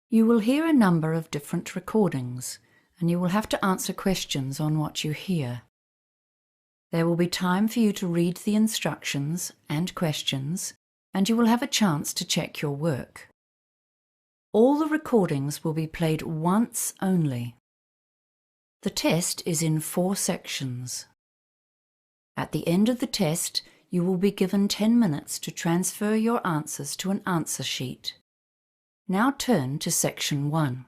You will hear a number of different recordings, and you will have to answer questions on what you hear. There will be time for you to read the instructions and questions, and you will have a chance to check your work. All the recordings will be played once only. The test is in 4 sections. At the end of the test, you will be given 10 minutes to transfer your answers to an answer sheet. Now turn to Section 1.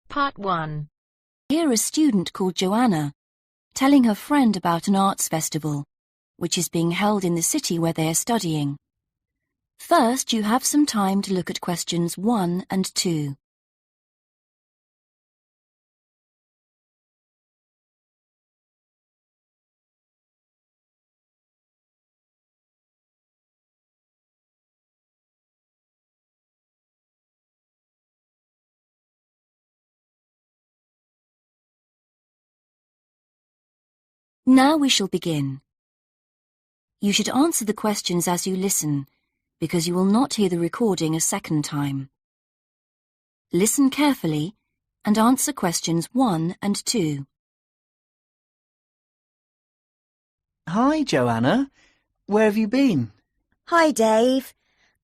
Part 1. Hear a student called Joanna telling her friend about an arts festival, which is being held in the city where they are studying. First, you have some time to look at questions 1 and 2. Now we shall begin. You should answer the questions as you listen, because you will not hear the recording a second time. Listen carefully and answer questions 1 and 2. Hi, Joanna. Where have you been? Hi, Dave.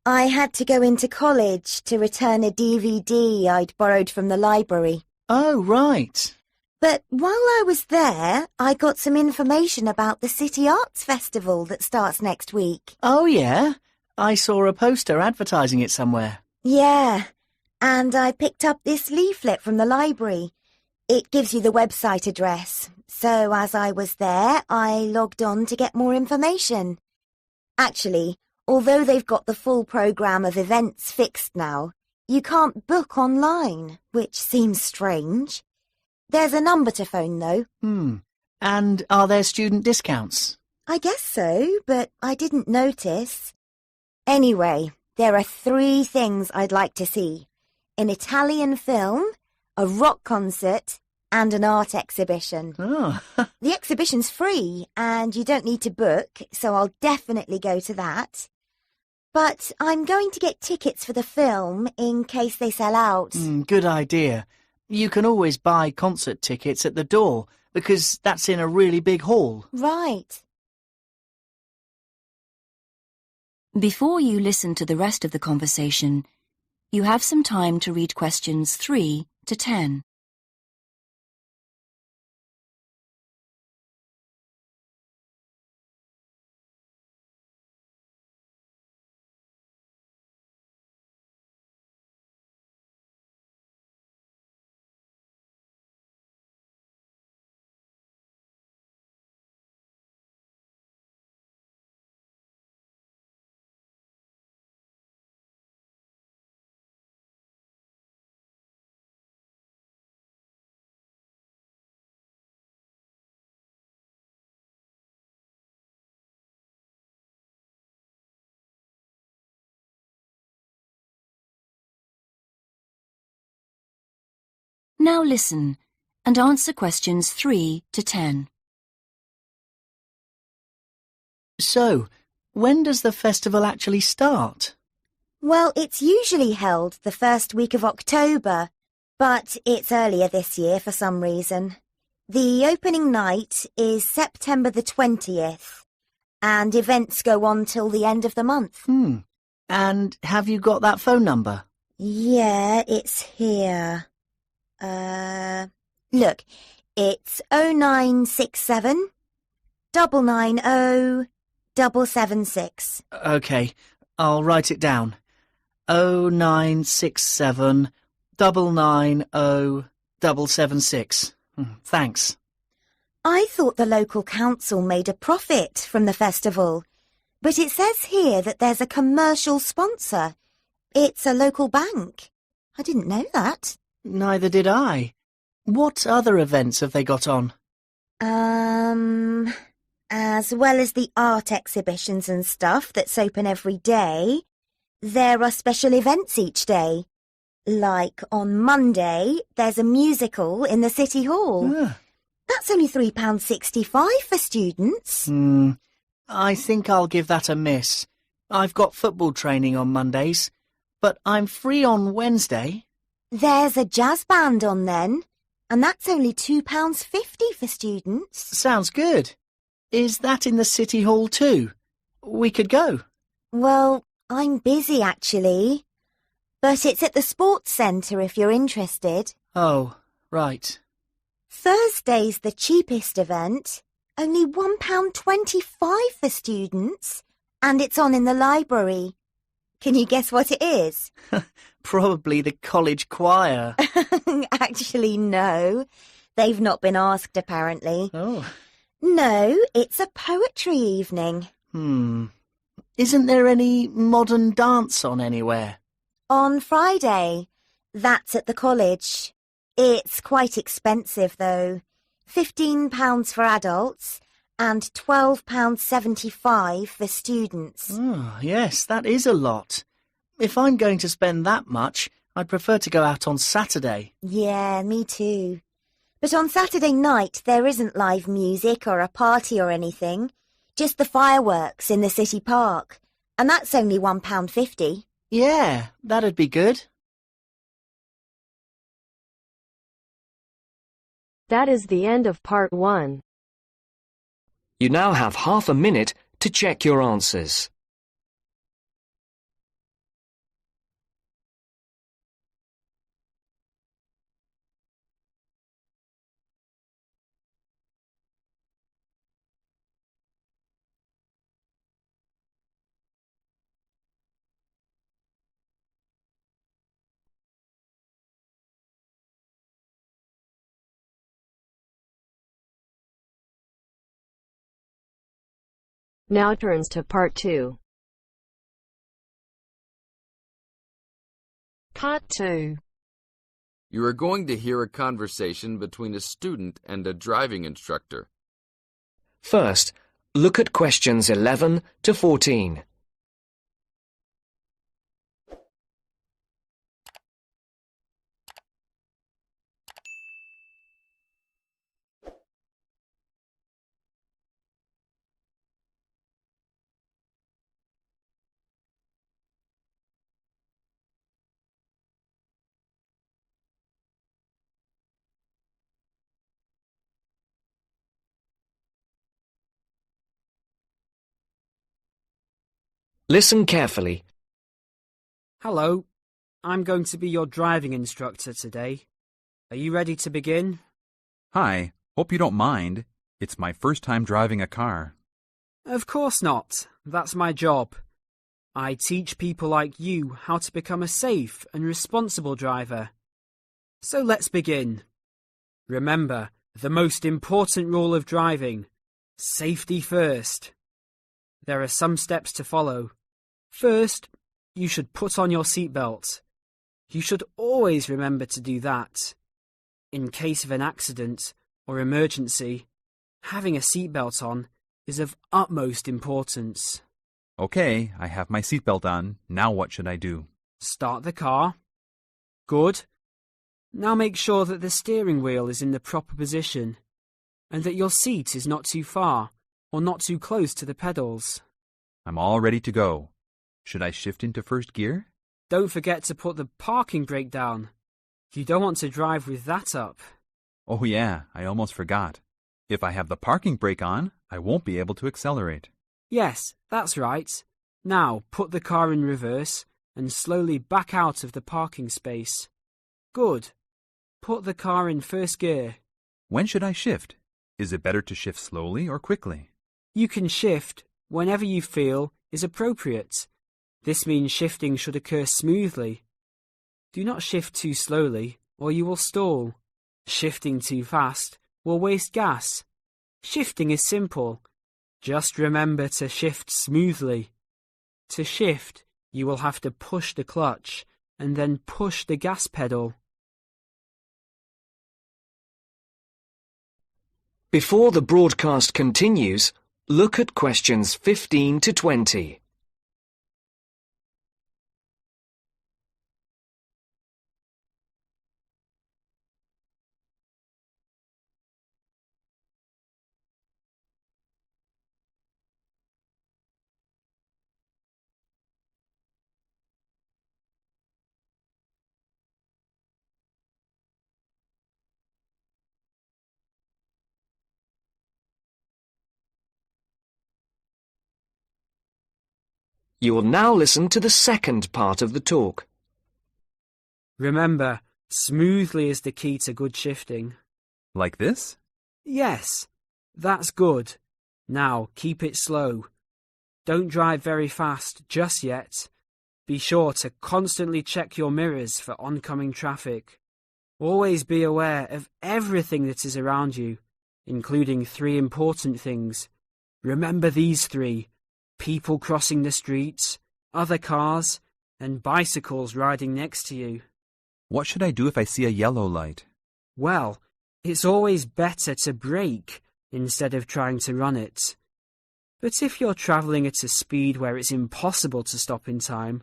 I had to go into college to return a DVD I'd borrowed from the library. Oh, right. But while I was there, I got some information about the City Arts Festival that starts next week. Oh, yeah? I saw a poster advertising it somewhere. Yeah, and I picked up this leaflet from the library. It gives you the website address. So as I was there, I logged on to get more information. Actually, although they've got the full programme of events fixed now, you can't book online, which seems strange. There's a number to phone, though. And are there student discounts? I guess so, but I didn't notice. Anyway, there are 3 things I'd like to see. An Italian film, a rock concert, and an art exhibition. Oh. The exhibition's free, and you don't need to book, so I'll definitely go to that. But I'm going to get tickets for the film in case they sell out. Good idea. You can always buy concert tickets at the door, because that's in a really big hall. Right. Before you listen to the rest of the conversation, you have some time to read questions 3 to 10. Now listen and answer questions 3 to 10. So, when does the festival actually start? Well, it's usually held the first week of October, but it's earlier this year for some reason. The opening night is September the 20th, and events go on till the end of the month. And have you got that phone number? Yeah, it's here. Look, it's 0967 990 776. OK, I'll write it down. 0967 990 776. Thanks. I thought the local council made a profit from the festival, but it says here that there's a commercial sponsor. It's a local bank. I didn't know that. Neither did I. What other events have they got on? As well as the art exhibitions and stuff that's open every day, there are special events each day. Like on Monday, there's a musical in the City Hall. That's only £3.65 for students. I think I'll give that a miss. I've got football training on Mondays, but I'm free on Wednesday. There's a jazz band on then, and that's only £2.50 for students. Sounds good. Is that in the City Hall too? We could go. Well, I'm busy actually, but it's at the sports centre if you're interested. Oh, right. Thursday's the cheapest event, only £1.25 for students, and it's on in the library. Can you guess what it is? Probably the college choir. Actually, no. They've not been asked, apparently. Oh. No, it's a poetry evening. Isn't there any modern dance on anywhere? On Friday. That's at the college. It's quite expensive, though. £15 for adults and £12.75 for students. Oh, yes, that is a lot. If I'm going to spend that much, I'd prefer to go out on Saturday. Yeah, me too. But on Saturday night, there isn't live music or a party or anything. Just the fireworks in the city park. And that's only £1.50. Yeah, that'd be good. That is the end of part 1. You now have half a minute to check your answers. Now turns to part 2. Part 2. You are going to hear a conversation between a student and a driving instructor. First, look at questions 11 to 14. Listen carefully. Hello, I'm going to be your driving instructor today. Are you ready to begin? Hi, hope you don't mind. It's my first time driving a car. Of course not. That's my job. I teach people like you how to become a safe and responsible driver. So let's begin. Remember, the most important rule of driving: safety first. There are some steps to follow. First, you should put on your seatbelt. You should always remember to do that. In case of an accident or emergency, having a seatbelt on is of utmost importance. Okay, I have my seatbelt on. Now what should I do? Start the car. Good. Now make sure that the steering wheel is in the proper position and that your seat is not too far or not too close to the pedals. I'm all ready to go. Should I shift into first gear? Don't forget to put the parking brake down. You don't want to drive with that up. Oh yeah, I almost forgot. If I have the parking brake on, I won't be able to accelerate. Yes, that's right. Now put the car in reverse and slowly back out of the parking space. Good. Put the car in first gear. When should I shift? Is it better to shift slowly or quickly? You can shift whenever you feel is appropriate. This means shifting should occur smoothly. Do not shift too slowly or you will stall. Shifting too fast will waste gas. Shifting is simple. Just remember to shift smoothly. To shift, you will have to push the clutch and then push the gas pedal. Before the broadcast continues, look at questions 15 to 20. You will now listen to the second part of the talk. Remember, smoothly is the key to good shifting. Like this? Yes, that's good. Now, keep it slow. Don't drive very fast just yet. Be sure to constantly check your mirrors for oncoming traffic. Always be aware of everything that is around you, including 3 important things. Remember these 3: people crossing the streets, other cars, and bicycles riding next to you. What should I do if I see a yellow light? Well, it's always better to brake instead of trying to run it. But if you're travelling at a speed where it's impossible to stop in time,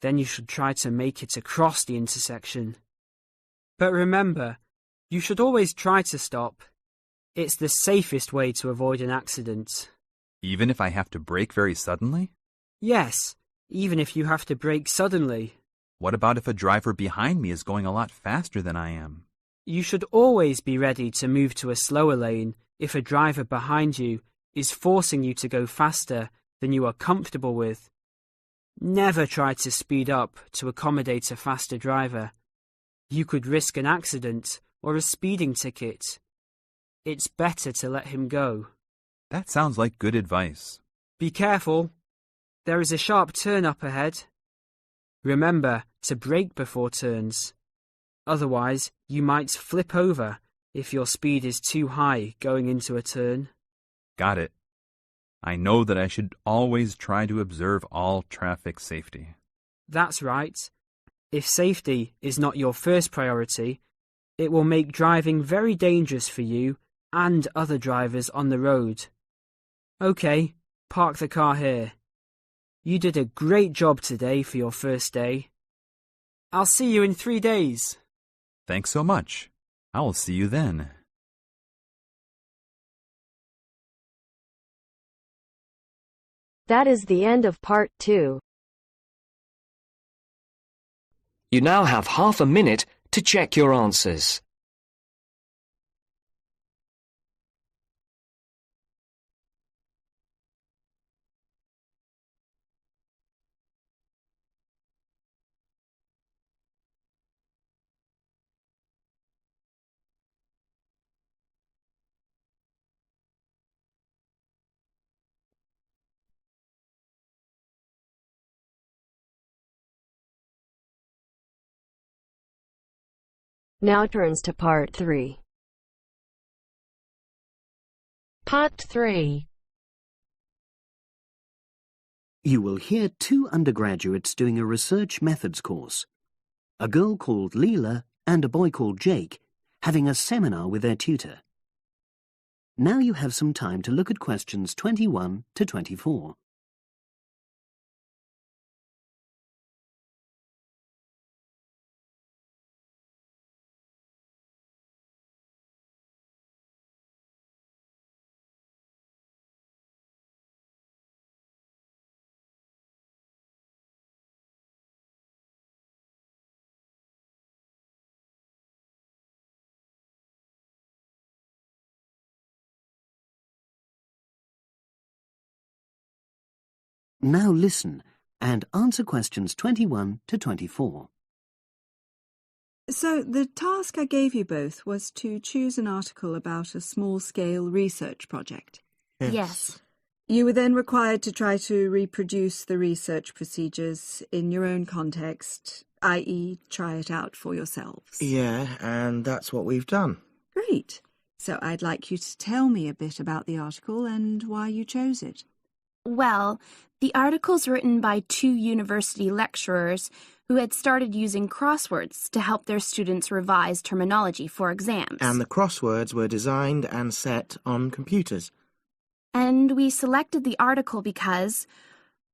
then you should try to make it across the intersection. But remember, you should always try to stop. It's the safest way to avoid an accident. Even if I have to brake very suddenly? Yes, even if you have to brake suddenly. What about if a driver behind me is going a lot faster than I am? You should always be ready to move to a slower lane if a driver behind you is forcing you to go faster than you are comfortable with. Never try to speed up to accommodate a faster driver. You could risk an accident or a speeding ticket. It's better to let him go. That sounds like good advice. Be careful. There is a sharp turn up ahead. Remember to brake before turns. Otherwise, you might flip over if your speed is too high going into a turn. Got it. I know that I should always try to observe all traffic safety. That's right. If safety is not your first priority, it will make driving very dangerous for you and other drivers on the road. Okay, park the car here. You did a great job today for your first day. I'll see you in 3 days. Thanks so much. I will see you then. That is the end of part 2. You now have half a minute to check your answers. Now turns to part 3. Part 3. You will hear 2 undergraduates doing a research methods course. A girl called Leela and a boy called Jake having a seminar with their tutor. Now you have some time to look at questions 21 to 24. Now listen and answer questions 21 to 24. So the task I gave you both was to choose an article about a small-scale research project. Yes. You were then required to try to reproduce the research procedures in your own context, i.e. try it out for yourselves. Yeah, and that's what we've done. Great. So I'd like you to tell me a bit about the article and why you chose it. Well, the article's written by 2 university lecturers who had started using crosswords to help their students revise terminology for exams. And the crosswords were designed and set on computers. And we selected the article because,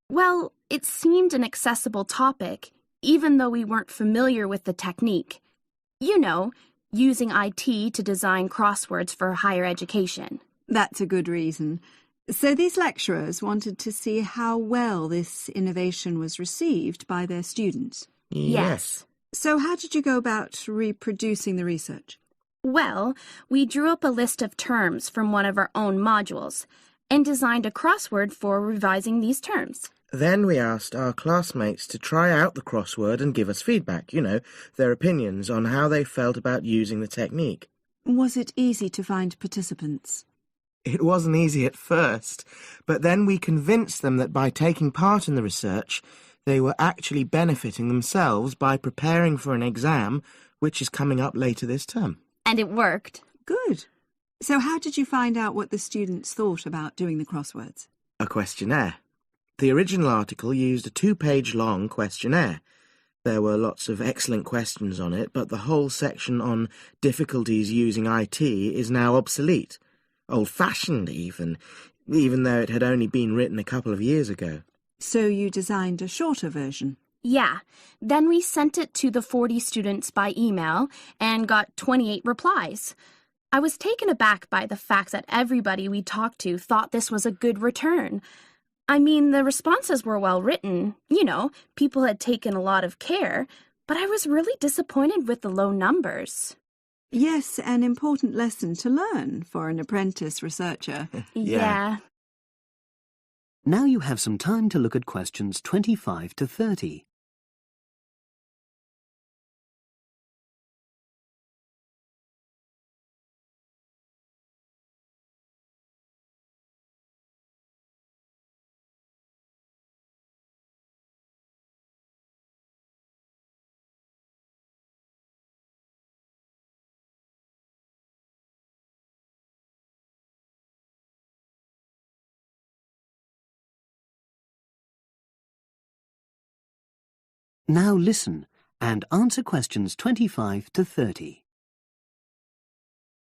well, it seemed an accessible topic, even though we weren't familiar with the technique. You know, using IT to design crosswords for higher education. That's a good reason. So these lecturers wanted to see how well this innovation was received by their students. Yes. So how did you go about reproducing the research? Well, we drew up a list of terms from one of our own modules and designed a crossword for revising these terms. Then we asked our classmates to try out the crossword and give us feedback, their opinions on how they felt about using the technique. Was it easy to find participants? It wasn't easy at first, but then we convinced them that by taking part in the research, they were actually benefiting themselves by preparing for an exam which is coming up later this term. And it worked. Good. So how did you find out what the students thought about doing the crosswords? A questionnaire. The original article used a 2-page long questionnaire. There were lots of excellent questions on it, but the whole section on difficulties using IT is now obsolete. Old-fashioned, even though it had only been written a couple of years ago. So you designed a shorter version? Yeah. Then we sent it to the 40 students by email and got 28 replies. I was taken aback by the fact that everybody we talked to thought this was a good return. I mean, the responses were well written. People had taken a lot of care, but I was really disappointed with the low numbers. Yes, an important lesson to learn for an apprentice researcher. Yeah. Now you have some time to look at questions 25 to 30. Now listen and answer questions 25 to 30.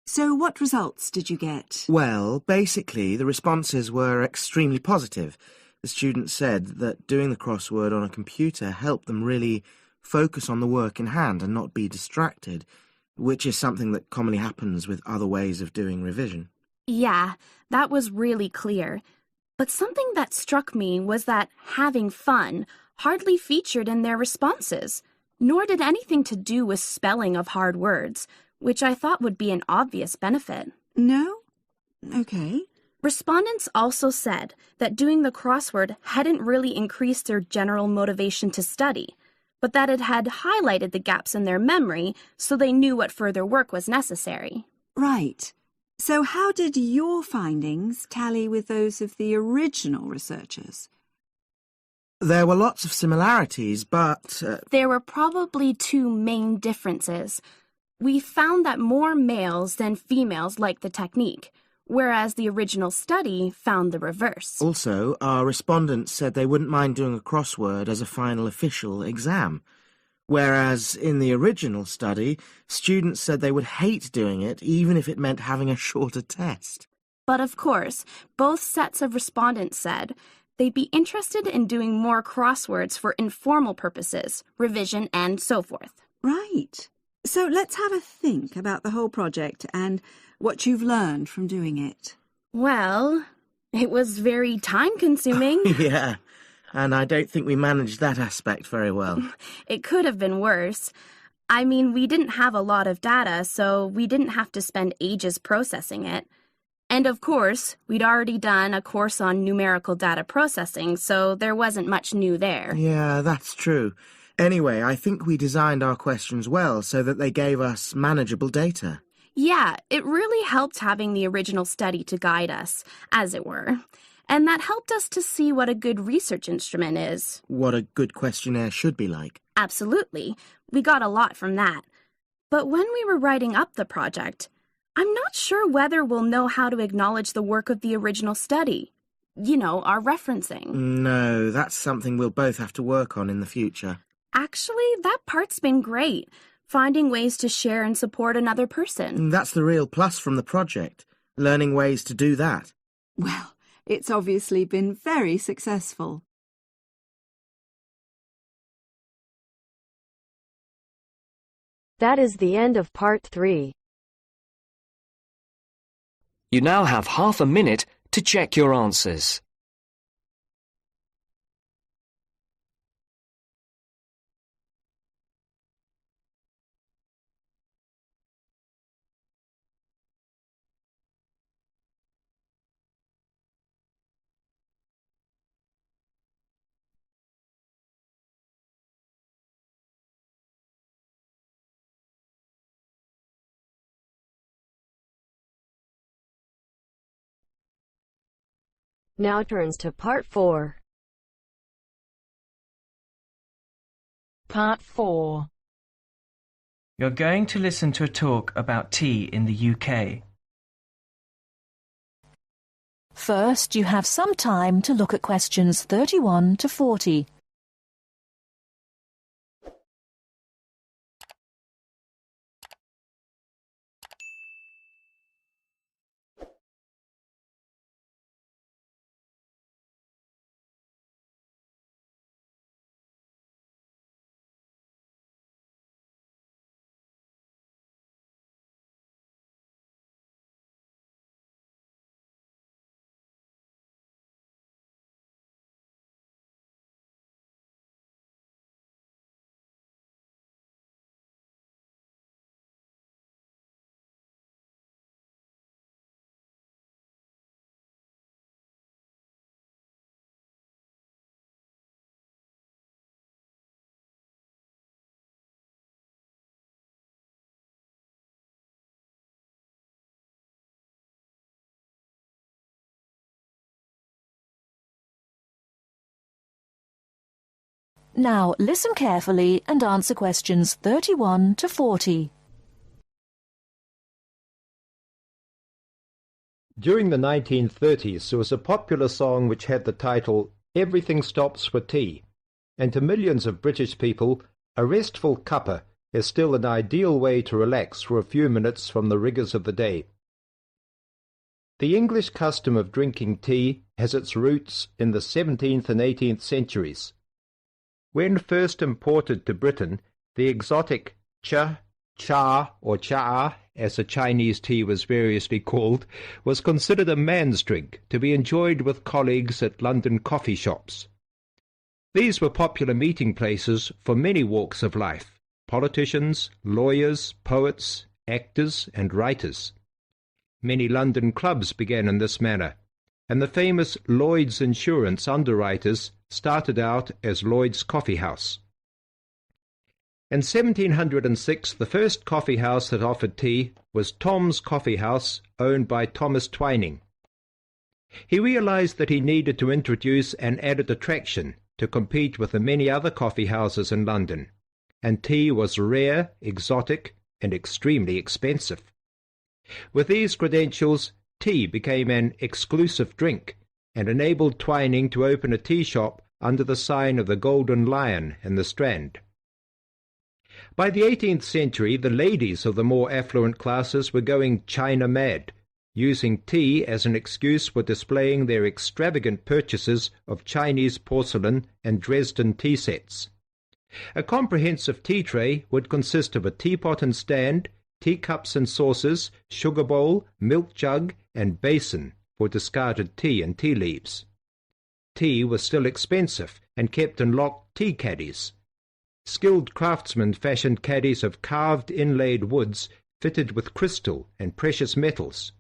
So what results did you get? Well, basically, the responses were extremely positive. The students said that doing the crossword on a computer helped them really focus on the work in hand and not be distracted, which is something that commonly happens with other ways of doing revision. Yeah, that was really clear. But something that struck me was that having fun hardly featured in their responses, nor did anything to do with spelling of hard words, which I thought would be an obvious benefit. No? Okay. Respondents also said that doing the crossword hadn't really increased their general motivation to study, but that it had highlighted the gaps in their memory so they knew what further work was necessary. Right. So how did your findings tally with those of the original researchers? There were lots of similarities, but... There were probably two main differences. We found that more males than females liked the technique, whereas the original study found the reverse. Also, our respondents said they wouldn't mind doing a crossword as a final official exam, whereas in the original study, students said they would hate doing it even if it meant having a shorter test. But of course, both sets of respondents said they'd be interested in doing more crosswords for informal purposes, revision, and so forth. Right. So let's have a think about the whole project and what you've learned from doing it. Well, it was very time-consuming. Yeah, and I don't think we managed that aspect very well. It could have been worse. I mean, we didn't have a lot of data, so we didn't have to spend ages processing it. And of course, we'd already done a course on numerical data processing, so there wasn't much new there. Yeah, that's true. Anyway, I think we designed our questions well so that they gave us manageable data. Yeah, it really helped having the original study to guide us, as it were. And that helped us to see what a good research instrument is. What a good questionnaire should be like. Absolutely. We got a lot from that. But when we were writing up the project, I'm not sure whether we'll know how to acknowledge the work of the original study. Our referencing. No, that's something we'll both have to work on in the future. Actually, that part's been great. Finding ways to share and support another person. That's the real plus from the project, learning ways to do that. Well, it's obviously been very successful. That is the end of part 3. You now have half a minute to check your answers. Now turns to Part 4. Part 4. You're going to listen to a talk about tea in the UK. First, you have some time to look at questions 31 to 40. Now listen carefully and answer questions 31 to 40. During the 1930s, there was a popular song which had the title, "Everything Stops for Tea," and to millions of British people, a restful cuppa is still an ideal way to relax for a few minutes from the rigours of the day. The English custom of drinking tea has its roots in the 17th and 18th centuries. When first imported to Britain, the exotic cha, or cha, as the Chinese tea was variously called, was considered a man's drink to be enjoyed with colleagues at London coffee shops. These were popular meeting places for many walks of life: politicians, lawyers, poets, actors, and writers. Many London clubs began in this manner, and the famous Lloyd's Insurance underwriters started out as Lloyd's Coffee House. In 1706, the first coffee house that offered tea was Tom's Coffee House, owned by Thomas Twining. He realized that he needed to introduce an added attraction to compete with the many other coffee houses in London, and tea was rare, exotic, and extremely expensive. With these credentials, tea became an exclusive drink and enabled Twining to open a tea shop under the sign of the Golden Lion in the Strand. By the 18th century, the ladies of the more affluent classes were going China mad, using tea as an excuse for displaying their extravagant purchases of Chinese porcelain and Dresden tea sets. A comprehensive tea tray would consist of a teapot and stand, teacups and saucers, sugar bowl, milk jug, and basin for discarded tea and tea leaves. Tea was still expensive and kept in locked tea caddies. Skilled craftsmen fashioned caddies of carved inlaid woods fitted with crystal and precious metals.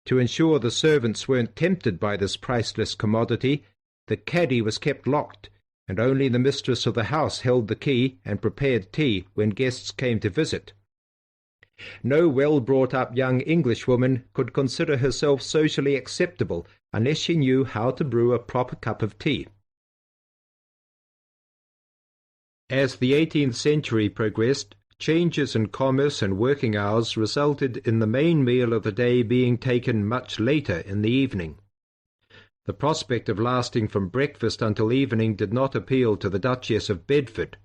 To ensure the servants weren't tempted by this priceless commodity, the caddy was kept locked, and only the mistress of the house held the key and prepared tea when guests came to visit. No well-brought-up young Englishwoman could consider herself socially acceptable unless she knew how to brew a proper cup of tea. As the 18th century progressed, changes in commerce and working hours resulted in the main meal of the day being taken much later in the evening. The prospect of lasting from breakfast until evening did not appeal to the Duchess of Bedford,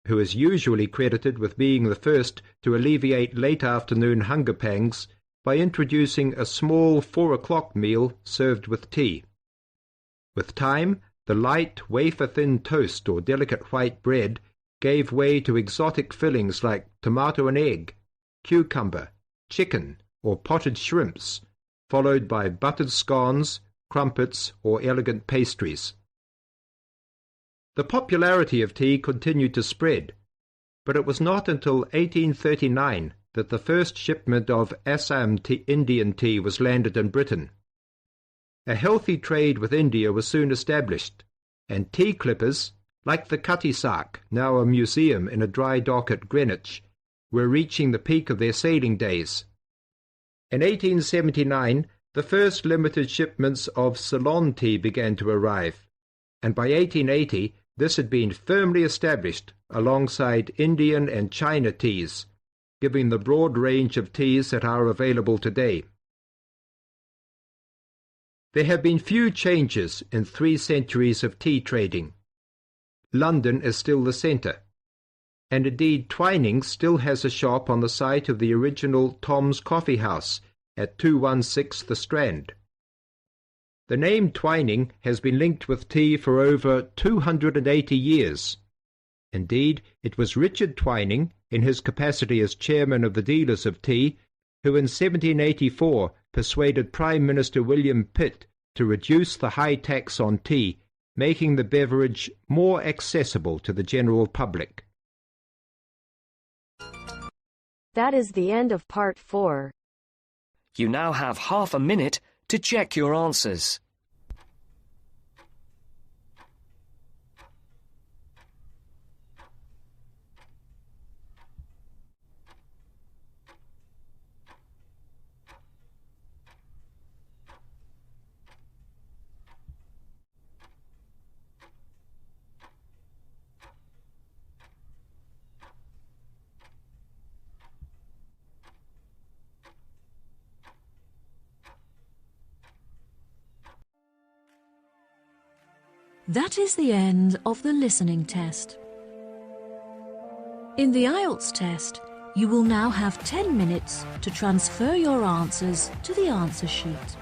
who is usually credited with being the first to alleviate late afternoon hunger pangs by introducing a small 4 o'clock meal served with tea. With time, the light, wafer-thin toast or delicate white bread gave way to exotic fillings like tomato and egg, cucumber, chicken, or potted shrimps, followed by buttered scones, crumpets, or elegant pastries. The popularity of tea continued to spread, but it was not until 1839 that the first shipment of Assam Indian tea was landed in Britain. A healthy trade with India was soon established, and tea clippers, like the Cutty-Sark, now a museum in a dry dock at Greenwich, were reaching the peak of their sailing days. In 1879, the first limited shipments of Ceylon tea began to arrive, and by 1880 this had been firmly established alongside Indian and China teas, giving the broad range of teas that are available today. There have been few changes in 3 centuries of tea trading. London is still the centre, and indeed Twinings still has a shop on the site of the original Tom's Coffee House at 216 The Strand. The name Twining has been linked with tea for over 280 years. Indeed, it was Richard Twining, in his capacity as chairman of the dealers of tea, who in 1784 persuaded Prime Minister William Pitt to reduce the high tax on tea, making the beverage more accessible to the general public. That is the end of part 4. You now have half a minute to check your answers. That is the end of the listening test. In the IELTS test, you will now have 10 minutes to transfer your answers to the answer sheet.